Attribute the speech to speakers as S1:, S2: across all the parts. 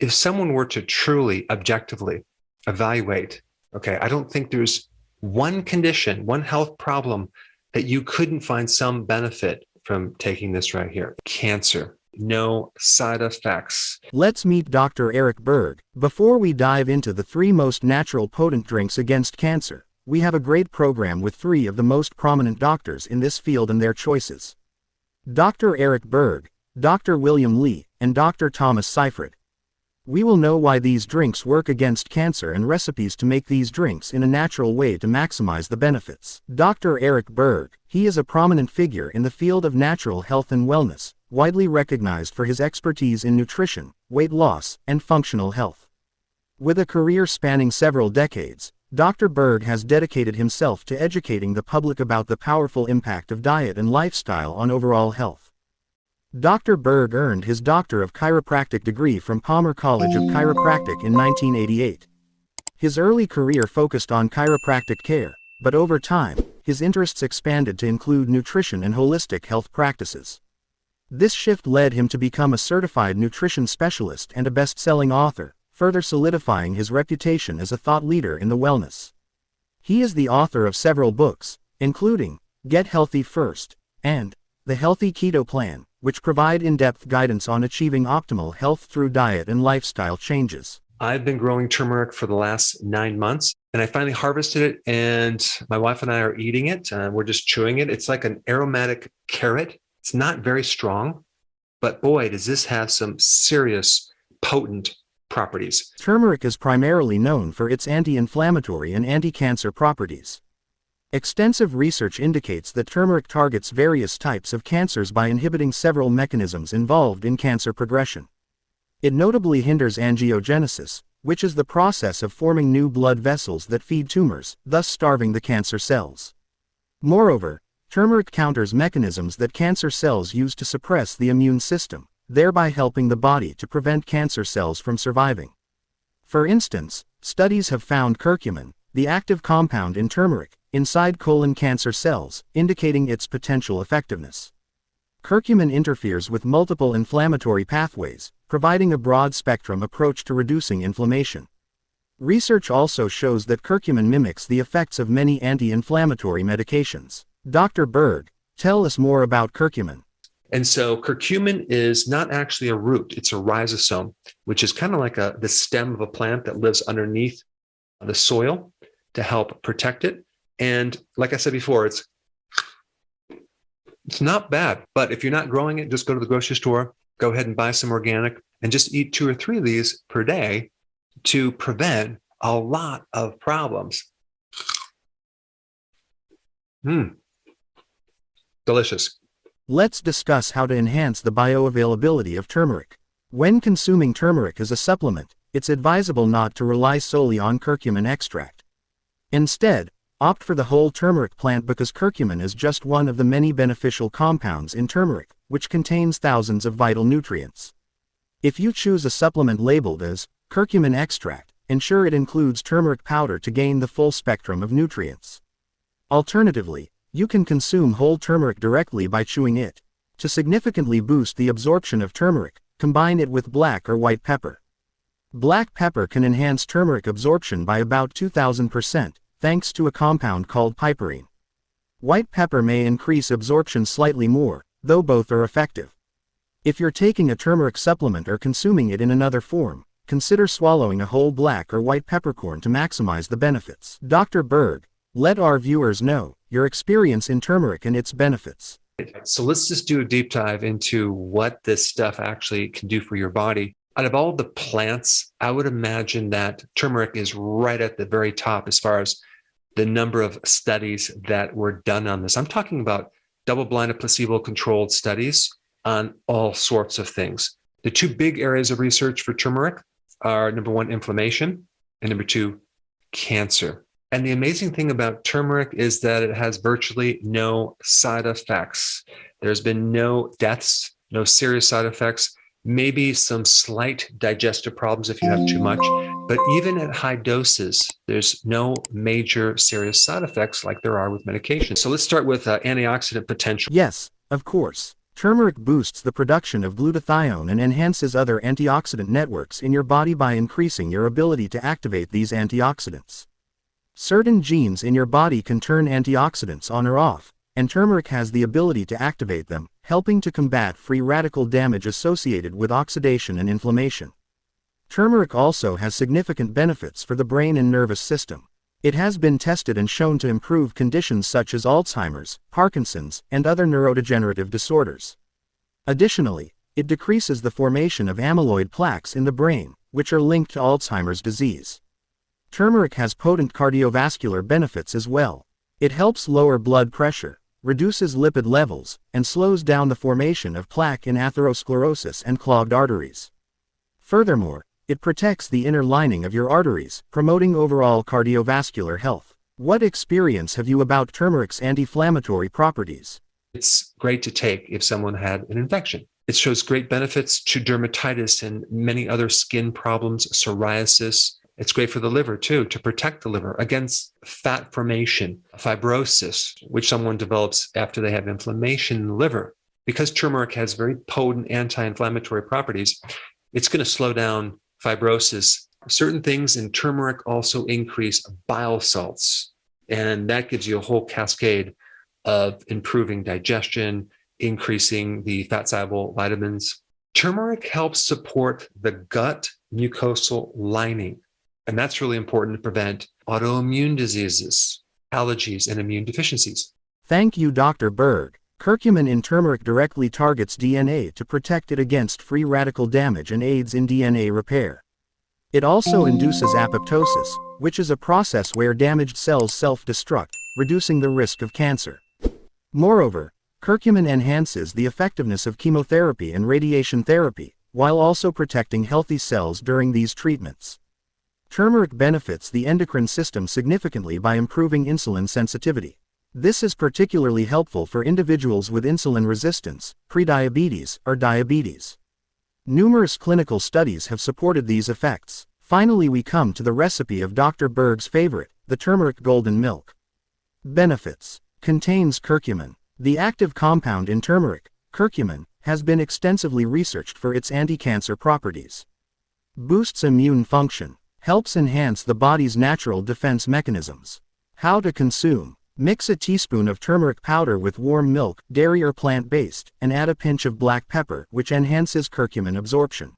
S1: if someone were to truly objectively evaluate, okay, I don't think there's one condition, one health problem that you couldn't find some benefit from taking this right here. Cancer, no side effects.
S2: Let's meet Dr. Eric Berg. Before we dive into the 3 most natural potent drinks against cancer, we have a great program with 3 of the most prominent doctors in this field and their choices. Dr. Eric Berg, Dr. William Lis, and Dr. Thomas Seyfrieds. We will know why these drinks work against cancer and recipes to make these drinks in a natural way to maximize the benefits. Dr. Eric Berg, he is a prominent figure in the field of natural health and wellness, widely recognized for his expertise in nutrition, weight loss, and functional health. With a career spanning several decades, Dr. Berg has dedicated himself to educating the public about the powerful impact of diet and lifestyle on overall health. Dr. Berg earned his Doctor of Chiropractic degree from Palmer College of Chiropractic in 1988. His early career focused on chiropractic care, but over time, his interests expanded to include nutrition and holistic health practices. This shift led him to become a certified nutrition specialist and a best-selling author, further solidifying his reputation as a thought leader in the wellness. He is the author of several books, including Get Healthy First and The Healthy Keto Plan, which provide in-depth guidance on achieving optimal health through diet and lifestyle changes.
S1: I've been growing turmeric for the last 9 months, and I finally harvested it, and my wife and I are eating it. We're just chewing it. It's like an aromatic carrot. It's not very strong, but boy, does this have some serious potent properties.
S2: Turmeric is primarily known for its anti-inflammatory and anti-cancer properties. Extensive research indicates that turmeric targets various types of cancers by inhibiting several mechanisms involved in cancer progression. It notably hinders angiogenesis, which is the process of forming new blood vessels that feed tumors, thus starving the cancer cells. Moreover, turmeric counters mechanisms that cancer cells use to suppress the immune system, thereby helping the body to prevent cancer cells from surviving. For instance, studies have found curcumin, the active compound in turmeric, inside colon cancer cells, indicating its potential effectiveness. Curcumin interferes with multiple inflammatory pathways, providing a broad-spectrum approach to reducing inflammation. Research also shows that curcumin mimics the effects of many anti-inflammatory medications. Dr. Berg, tell us more about curcumin.
S1: And so curcumin is not actually a root, it's a rhizosome, which is kind of like the stem of a plant that lives underneath the soil to help protect it. And like I said before, it's not bad, but if you're not growing it, just go to the grocery store, go ahead and buy some organic, and just eat 2 or 3 of these per day to prevent a lot of problems. Delicious.
S2: Let's discuss how to enhance the bioavailability of turmeric. When consuming turmeric as a supplement, it's advisable not to rely solely on curcumin extract. Instead, opt for the whole turmeric plant because curcumin is just one of the many beneficial compounds in turmeric, which contains thousands of vital nutrients. If you choose a supplement labeled as curcumin extract, ensure it includes turmeric powder to gain the full spectrum of nutrients. Alternatively, you can consume whole turmeric directly by chewing it. To significantly boost the absorption of turmeric, combine it with black or white pepper. Black pepper can enhance turmeric absorption by about 2,000%, thanks to a compound called piperine. White pepper may increase absorption slightly more, though both are effective. If you're taking a turmeric supplement or consuming it in another form, consider swallowing a whole black or white peppercorn to maximize the benefits. Dr. Berg, let our viewers know your experience in turmeric and its benefits.
S1: So let's just do a deep dive into what this stuff actually can do for your body. Out of all the plants, I would imagine that turmeric is right at the very top as far as the number of studies that were done on this. I'm talking about double-blinded, placebo-controlled studies on all sorts of things. The 2 big areas of research for turmeric are number 1, inflammation, and number 2, cancer. And the amazing thing about turmeric is that it has virtually no side effects. There's been no deaths, no serious side effects, maybe some slight digestive problems if you have too much. But even at high doses, there's no major serious side effects like there are with medication. So let's start with antioxidant potential.
S2: Yes, of course. Turmeric boosts the production of glutathione and enhances other antioxidant networks in your body by increasing your ability to activate these antioxidants. Certain genes in your body can turn antioxidants on or off, and turmeric has the ability to activate them, helping to combat free radical damage associated with oxidation and inflammation. Turmeric also has significant benefits for the brain and nervous system. It has been tested and shown to improve conditions such as Alzheimer's, Parkinson's, and other neurodegenerative disorders. Additionally, it decreases the formation of amyloid plaques in the brain, which are linked to Alzheimer's disease. Turmeric has potent cardiovascular benefits as well. It helps lower blood pressure, reduces lipid levels, and slows down the formation of plaque in atherosclerosis and clogged arteries. Furthermore, it protects the inner lining of your arteries, promoting overall cardiovascular health. What experience have you about turmeric's anti-inflammatory properties?
S1: It's great to take if someone had an infection. It shows great benefits to dermatitis and many other skin problems, psoriasis. It's great for the liver too, to protect the liver against fat formation, fibrosis, which someone develops after they have inflammation in the liver. Because turmeric has very potent anti-inflammatory properties, it's going to slow down fibrosis. Certain things in turmeric also increase bile salts, and that gives you a whole cascade of improving digestion, increasing the fat-soluble vitamins. Turmeric helps support the gut mucosal lining, and that's really important to prevent autoimmune diseases, allergies, and immune deficiencies.
S2: Thank you, Dr. Berg. Curcumin in turmeric directly targets DNA to protect it against free radical damage and aids in DNA repair. It also induces apoptosis, which is a process where damaged cells self-destruct, reducing the risk of cancer. Moreover, curcumin enhances the effectiveness of chemotherapy and radiation therapy, while also protecting healthy cells during these treatments. Turmeric benefits the endocrine system significantly by improving insulin sensitivity. This is particularly helpful for individuals with insulin resistance, prediabetes, or diabetes. Numerous clinical studies have supported these effects. Finally, we come to the recipe of Dr. Berg's favorite, the turmeric golden milk. Benefits. Contains curcumin. The active compound in turmeric, curcumin, has been extensively researched for its anti-cancer properties. Boosts immune function. Helps enhance the body's natural defense mechanisms. How to consume. Mix a teaspoon of turmeric powder with warm milk, dairy or plant-based, and add a pinch of black pepper, which enhances curcumin absorption.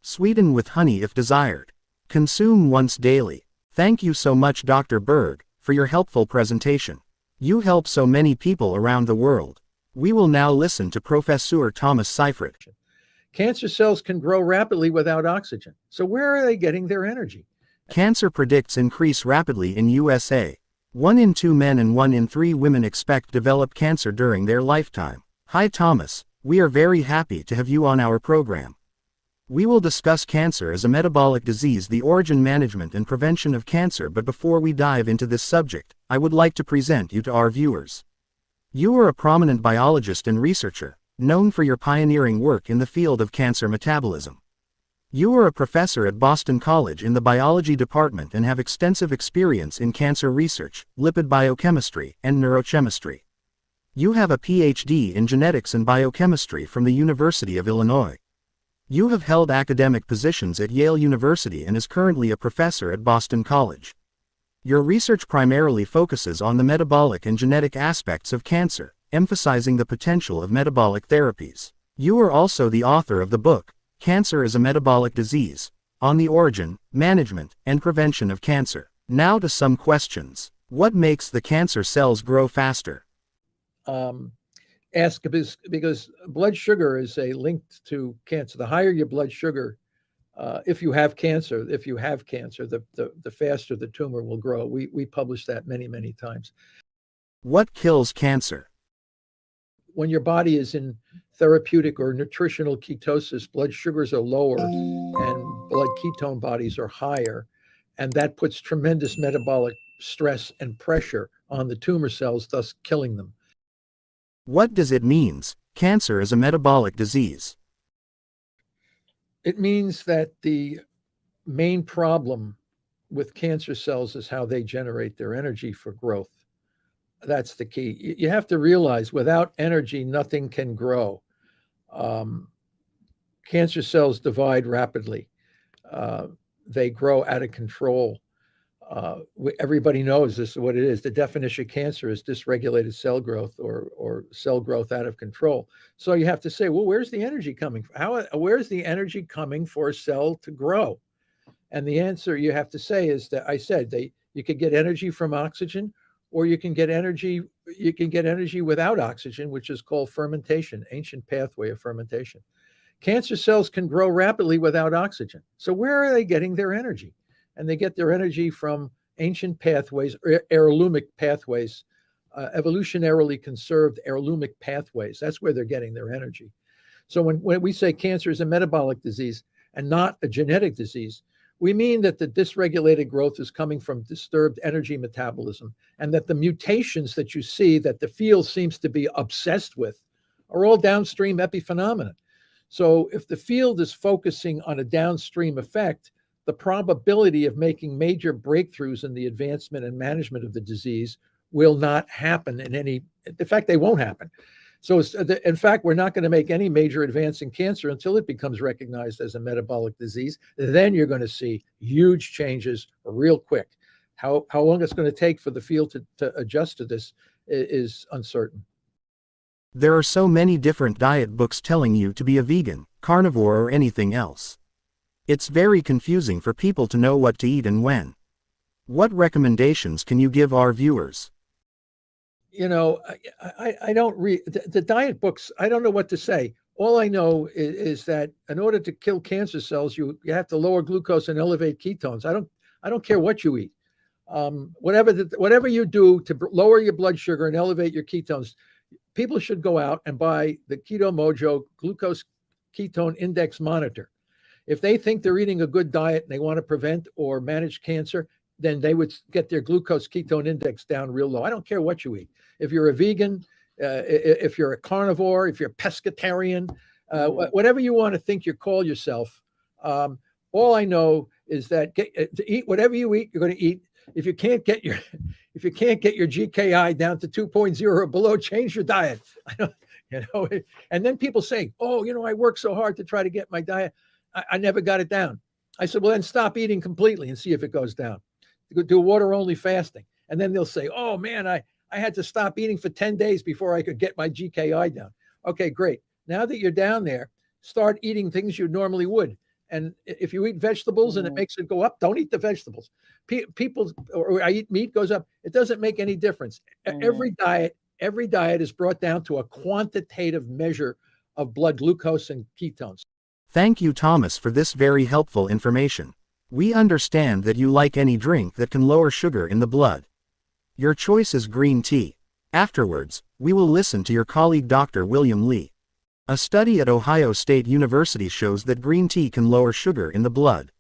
S2: Sweeten with honey if desired. Consume once daily. Thank you so much, Dr. Berg, for your helpful presentation. You help so many people around the world. We will now listen to Professor Thomas Seyfried.
S3: Cancer cells can grow rapidly without oxygen. So where are they getting their energy?
S2: Cancer predicts increase rapidly in USA. 1 in 2 men and 1 in 3 women expect to develop cancer during their lifetime. Hi Thomas, we are very happy to have you on our program. We will discuss cancer as a metabolic disease, the origin, management, and prevention of cancer. But before we dive into this subject, I would like to present you to our viewers. You are a prominent biologist and researcher, known for your pioneering work in the field of cancer metabolism. You are a professor at Boston College in the biology department and have extensive experience in cancer research, lipid biochemistry, and neurochemistry. You have a PhD in genetics and biochemistry from the University of Illinois. You have held academic positions at Yale University and is currently a professor at Boston College. Your research primarily focuses on the metabolic and genetic aspects of cancer, emphasizing the potential of metabolic therapies. You are also the author of the book, Cancer is a Metabolic Disease, on the origin, management, and prevention of cancer. Now to some questions. What makes the cancer cells grow faster?
S3: Because blood sugar is linked to cancer. The higher your blood sugar, if you have cancer, the faster the tumor will grow. We published that many, many times.
S2: What kills cancer?
S3: When your body is in therapeutic or nutritional ketosis, blood sugars are lower and blood ketone bodies are higher. And that puts tremendous metabolic stress and pressure on the tumor cells, thus killing them.
S2: What does it mean, cancer is a metabolic disease?
S3: It means that the main problem with cancer cells is how they generate their energy for growth. That's the key. You have to realize without energy, nothing can grow. Cancer cells divide rapidly. They grow out of control. Everybody knows this is what it is. The definition of cancer is dysregulated cell growth or cell growth out of control. So you have to say, well, where's the energy coming from? Where's the energy coming for a cell to grow? And the answer you have to say is that I said you could get energy from oxygen, or you can get energy without oxygen, which is called fermentation, ancient pathway of fermentation. Cancer cells can grow rapidly without oxygen. So where are they getting their energy? And they get their energy from ancient pathways, heirloomic pathways, evolutionarily conserved heirloomic pathways. That's where they're getting their energy. So when we say cancer is a metabolic disease and not a genetic disease, we mean that the dysregulated growth is coming from disturbed energy metabolism, and that the mutations that you see that the field seems to be obsessed with are all downstream epiphenomena. So if the field is focusing on a downstream effect, the probability of making major breakthroughs in the advancement and management of the disease will not happen in fact, they won't happen. So in fact, we're not going to make any major advance in cancer until it becomes recognized as a metabolic disease. Then you're going to see huge changes real quick. How long it's going to take for the field to adjust to this is uncertain.
S2: There are so many different diet books telling you to be a vegan, carnivore, or anything else. It's very confusing for people to know what to eat and when. What recommendations can you give our viewers?
S3: You know, I don't read the diet books. I don't know what to say. All I know is that in order to kill cancer cells, you have to lower glucose and elevate ketones. I don't care what you eat. Whatever you do to lower your blood sugar and elevate your ketones, people should go out and buy the Keto Mojo Glucose Ketone Index Monitor. If they think they're eating a good diet and they want to prevent or manage cancer, then they would get their glucose ketone index down real low. I don't care what you eat. If you're a vegan, if you're a carnivore, if you're a pescatarian, whatever you want to think you call yourself, all I know is that to eat whatever you eat, you're going to eat. If you can't get your GKI down to 2.0 or below, change your diet. And then people say, oh, I work so hard to try to get my diet. I never got it down. I said, well, then stop eating completely and see if it goes down. Do water only fasting. And then they'll say, oh man, I had to stop eating for 10 days before I could get my GKI down. Okay, great. Now that you're down there, start eating things you normally would. And if you eat vegetables and it makes it go up, don't eat the vegetables. People, or I eat meat, goes up. It doesn't make any difference. Every diet is brought down to a quantitative measure of blood glucose and ketones.
S2: Thank you, Thomas, for this very helpful information. We understand that you like any drink that can lower sugar in the blood. Your choice is green tea. Afterwards, we will listen to your colleague Dr. William Lis. A study at Ohio State University shows that green tea can lower sugar in the blood.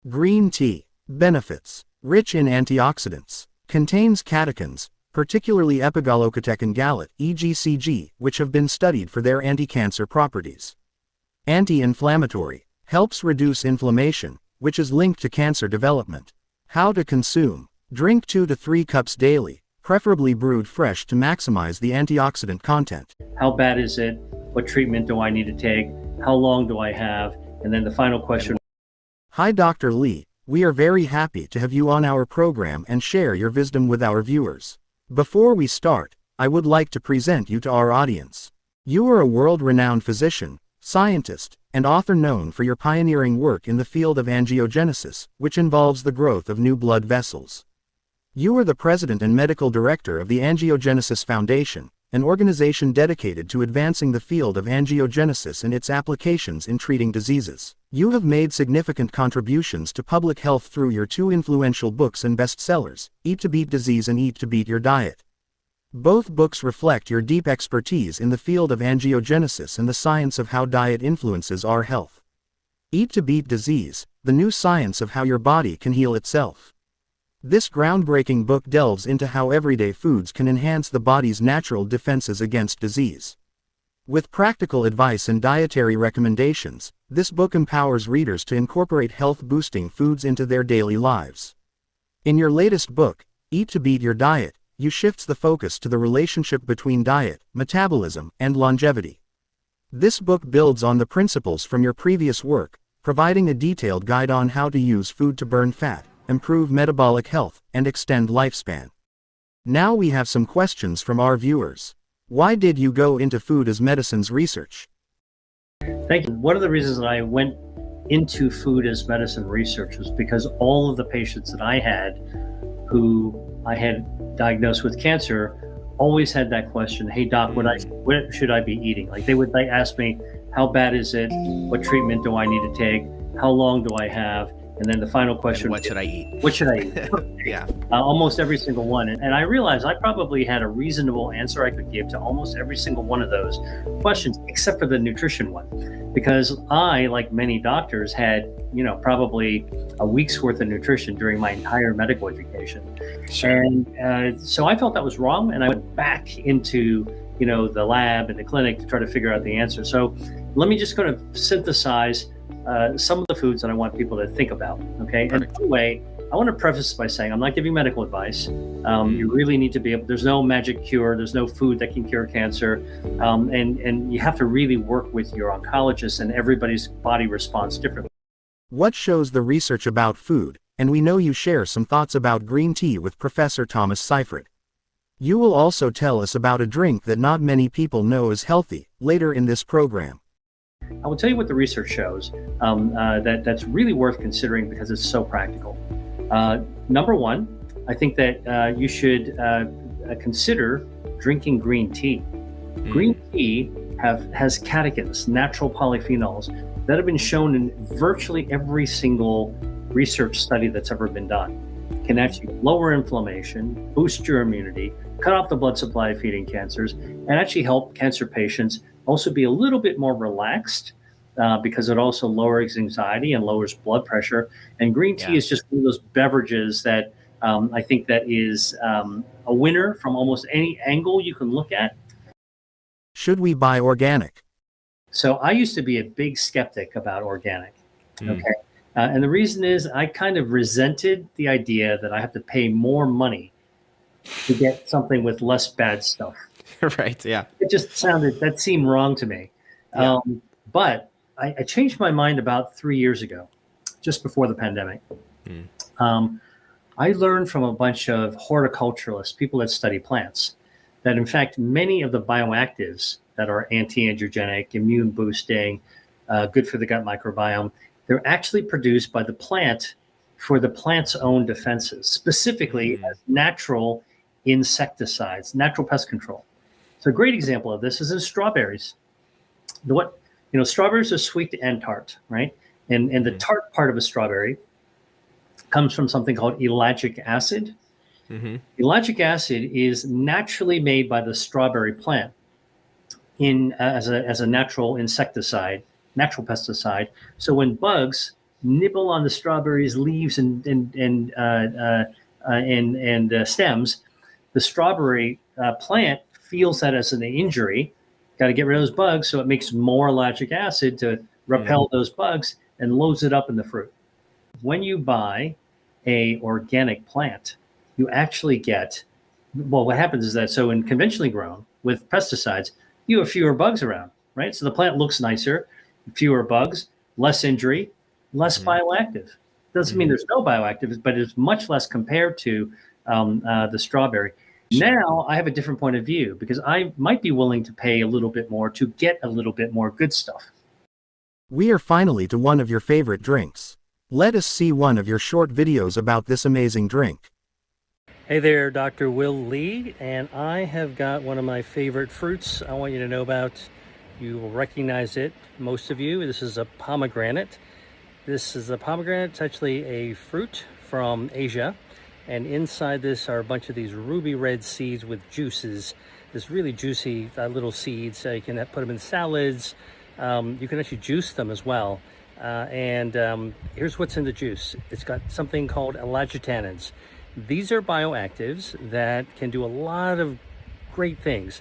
S2: Green tea. Benefits. Rich in antioxidants. Contains catechins, particularly epigallocatechin gallate, EGCG, which have been studied for their anti-cancer properties. Anti-inflammatory. Helps reduce inflammation, which is linked to cancer development. How to consume. Drink 2 to 3 cups daily, preferably brewed fresh to maximize the antioxidant content.
S4: How bad is it? What treatment do I need to take? How long do I have? And then the final question.
S2: Hi, Dr. Lis. We are very happy to have you on our program and share your wisdom with our viewers. Before we start, I would like to present you to our audience. You are a world-renowned physician, scientist, and author known for your pioneering work in the field of angiogenesis, which involves the growth of new blood vessels. You are the president and medical director of the Angiogenesis Foundation, an organization dedicated to advancing the field of angiogenesis and its applications in treating diseases. You have made significant contributions to public health through your 2 influential books and bestsellers, Eat to Beat Disease and Eat to Beat Your Diet. Both books reflect your deep expertise in the field of angiogenesis and the science of how diet influences our health. Eat to Beat Disease, the new science of how your body can heal itself. This groundbreaking book delves into how everyday foods can enhance the body's natural defenses against disease. With practical advice and dietary recommendations, this book empowers readers to incorporate health-boosting foods into their daily lives. In your latest book, Eat to Beat Your Diet, you shifts the focus to the relationship between diet, metabolism, and longevity. This book builds on the principles from your previous work, providing a detailed guide on how to use food to burn fat, improve metabolic health, and extend lifespan. Now we have some questions from our viewers. Why did you go into food as medicine's research?
S4: Thank you. One of the reasons that I went into food as medicine research was because all of the patients that I had who I had diagnosed with cancer always had that question, hey doc, what should I be eating? Like they would ask me, how bad is it? What treatment do I need to take? How long do I have? And then the final question,
S5: what should I eat?
S4: What should I eat?
S5: Yeah.
S4: Almost every single one. And I realized I probably had a reasonable answer I could give to almost every single one of those questions, except for the nutrition one. Because I, like many doctors, had, probably a week's worth of nutrition during my entire medical education. Sure. And so I felt that was wrong. And I went back into, the lab and the clinic to try to figure out the answer. So let me just kind of synthesize some of the foods that I want people to think about. Okay. Perfect. And by the way, I want to preface this by saying I'm not giving medical advice. You really need to be able, there's no magic cure. There's no food that can cure cancer. And you have to really work with your oncologist, and everybody's body responds differently.
S2: What shows the research about food? And we know you share some thoughts about green tea with Professor Thomas Seyfried. You will also tell us about a drink that not many people know is healthy later in this program.
S4: I will tell you what the research shows that's really worth considering because it's so practical. Number one, I think that you should consider drinking green tea. Green tea has catechins, natural polyphenols, that have been shown in virtually every single research study that's ever been done. Can actually lower inflammation, boost your immunity, cut off the blood supply of feeding cancers, and actually help cancer patients also be a little bit more relaxed because it also lowers anxiety and lowers blood pressure. And green tea is just one of those beverages that I think that is a winner from almost any angle you can look at.
S2: Should we buy organic?
S4: So I used to be a big skeptic about organic. Okay. And the reason is I kind of resented the idea that I have to pay more money to get something with less bad stuff.
S5: Right. Yeah.
S4: That seemed wrong to me. Yeah. But I changed my mind about 3 years ago, just before the pandemic. I learned from a bunch of horticulturalists, people that study plants, that in fact, many of the bioactives that are anti-angiogenic, immune boosting, good for the gut microbiome, they're actually produced by the plant for the plant's own defenses, specifically as natural insecticides, natural pest control. So a great example of this is in strawberries. Strawberries are sweet and tart, right? And the tart part of a strawberry comes from something called ellagic acid. Ellagic acid is naturally made by the strawberry plant as a natural insecticide, natural pesticide. So when bugs nibble on the strawberries' leaves and stems, the strawberry plant feels that as an injury. Got to get rid of those bugs, so it makes more ellagic acid to repel those bugs and loads it up in the fruit. When you buy a organic plant, you actually get, what happens is that, so in conventionally grown with pesticides, you have fewer bugs around, right? So the plant looks nicer, fewer bugs, less injury, less bioactive. Doesn't mean there's no bioactives, but it's much less compared to the strawberry. Now I have a different point of view because I might be willing to pay a little bit more to get a little bit more good stuff.
S2: We are finally to one of your favorite drinks. Let us see one of your short videos about this amazing drink.
S6: Hey there, Dr. Will Lee, and I have got one of my favorite fruits I want you to know about. You will recognize it, most of you. This is a pomegranate. This is a pomegranate. It's actually a fruit from Asia. And inside this are a bunch of these ruby red seeds with juices. This really juicy little seeds. You can put them in salads. You can actually juice them as well. Here's what's in the juice. It's got something called enlightening. These are bioactives that can do a lot of great things.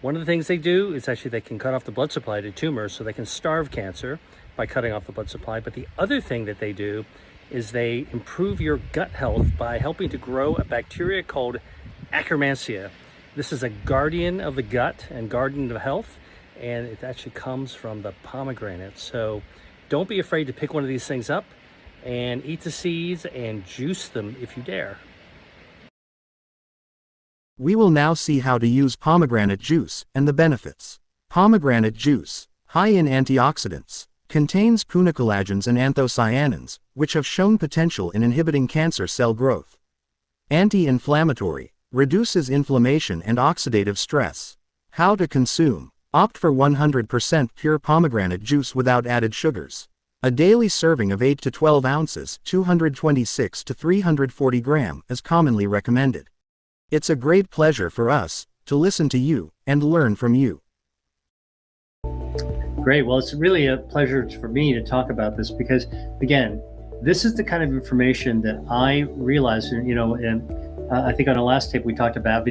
S6: One of the things they do is actually they can cut off the blood supply to tumors, so they can starve cancer by cutting off the blood supply. But the other thing that they do is they improve your gut health by helping to grow a bacteria called Akkermansia. This is a guardian of the gut and guardian of health, and it actually comes from the pomegranate. So don't be afraid to pick one of these things up and eat the seeds and juice them if you dare.
S2: We will now see how to use pomegranate juice and the benefits. Pomegranate juice, high in antioxidants, contains punicolagens and anthocyanins, which have shown potential in inhibiting cancer cell growth. Anti-inflammatory, reduces inflammation and oxidative stress. How to consume. Opt for 100% pure pomegranate juice without added sugars. A daily serving of 8 to 12 ounces, 226 to 340 grams, is commonly recommended. It's a great pleasure for us to listen to you and learn from you.
S4: Great. Well, it's really a pleasure for me to talk about this because, again, this is the kind of information that I realized, and I think on the last tape we talked about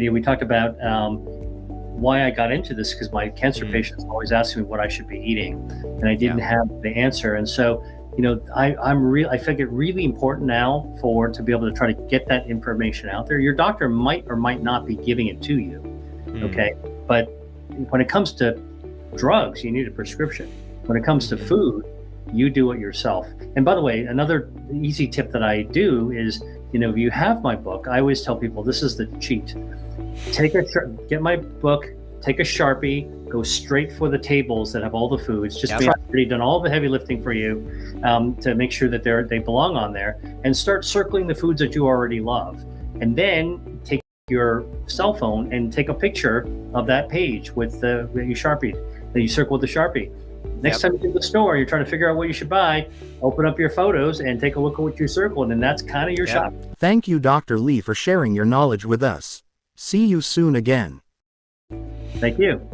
S4: why I got into this, because my cancer patients always ask me what I should be eating, and I didn't have the answer. And so, I think it really important now to be able to try to get that information out there. Your doctor might or might not be giving it to you, okay? But when it comes to drugs, you need a prescription. When it comes to food, you do it yourself. And by the way, another easy tip that I do is, if you have my book, I always tell people this is the cheat. Get my book, take a Sharpie, go straight for the tables that have all the foods. Just try already done all the heavy lifting for you to make sure that they belong on there, and start circling the foods that you already love. And then take your cell phone and take a picture of that page with that you Sharpied, that you circle with the Sharpie. Next time you go to the store, you're trying to figure out what you should buy, open up your photos and take a look at what you circled, and that's kind of your shop.
S2: Thank you, Dr. Lee, for sharing your knowledge with us. See you soon again.
S4: Thank you.